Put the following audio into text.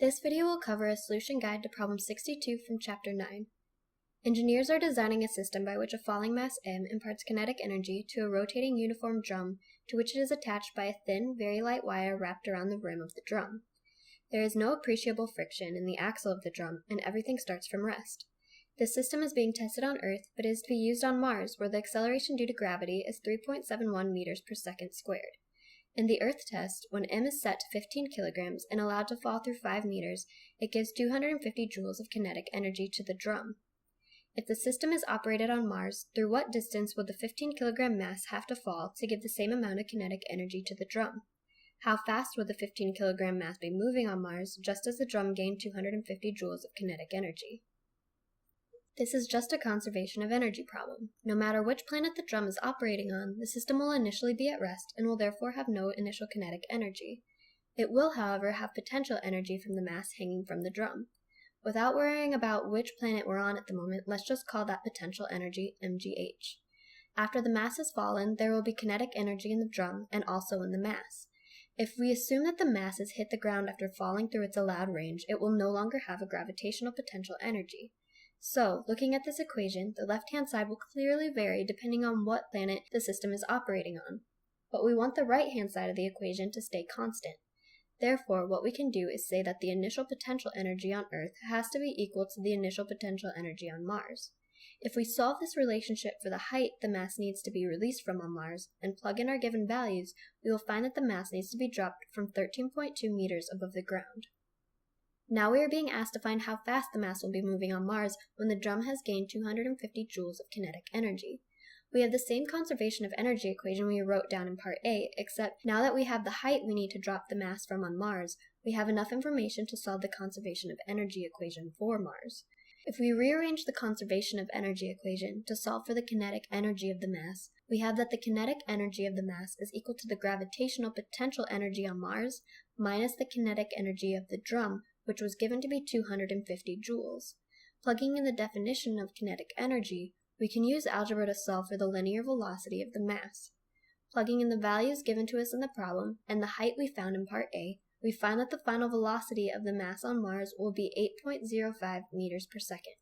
This video will cover a solution guide to problem 62 from chapter 9. Engineers are designing a system by which a falling mass m imparts kinetic energy to a rotating uniform drum to which it is attached by a thin, very light wire wrapped around the rim of the drum. There is no appreciable friction in the axle of the drum, and everything starts from rest. This system is being tested on Earth, but is to be used on Mars, where the acceleration due to gravity is 3.71 meters per second squared. In the Earth test, when m is set to 15 kilograms and allowed to fall through 5 meters, it gives 250 joules of kinetic energy to the drum. If the system is operated on Mars, through what distance would the 15 kilogram mass have to fall to give the same amount of kinetic energy to the drum? How fast would the 15 kilogram mass be moving on Mars just as the drum gained 250 joules of kinetic energy? This is just a conservation of energy problem. No matter which planet the drum is operating on, the system will initially be at rest and will therefore have no initial kinetic energy. It will, however, have potential energy from the mass hanging from the drum. Without worrying about which planet we're on at the moment, let's just call that potential energy mgh. After the mass has fallen, there will be kinetic energy in the drum and also in the mass. If we assume that the mass has hit the ground after falling through its allowed range, it will no longer have a gravitational potential energy. So, looking at this equation, the left-hand side will clearly vary depending on what planet the system is operating on. But we want the right-hand side of the equation to stay constant. Therefore, what we can do is say that the initial potential energy on Earth has to be equal to the initial potential energy on Mars. If we solve this relationship for the height the mass needs to be released from on Mars and plug in our given values, we will find that the mass needs to be dropped from 13.2 meters above the ground. Now we are being asked to find how fast the mass will be moving on Mars when the drum has gained 250 joules of kinetic energy. We have the same conservation of energy equation we wrote down in part A, except now that we have the height we need to drop the mass from on Mars, we have enough information to solve the conservation of energy equation for Mars. If we rearrange the conservation of energy equation to solve for the kinetic energy of the mass, we have that the kinetic energy of the mass is equal to the gravitational potential energy on Mars minus the kinetic energy of the drum, which was given to be 250 joules. Plugging in the definition of kinetic energy, we can use algebra to solve for the linear velocity of the mass. Plugging in the values given to us in the problem and the height we found in part A, we find that the final velocity of the mass on Mars will be 8.05 meters per second.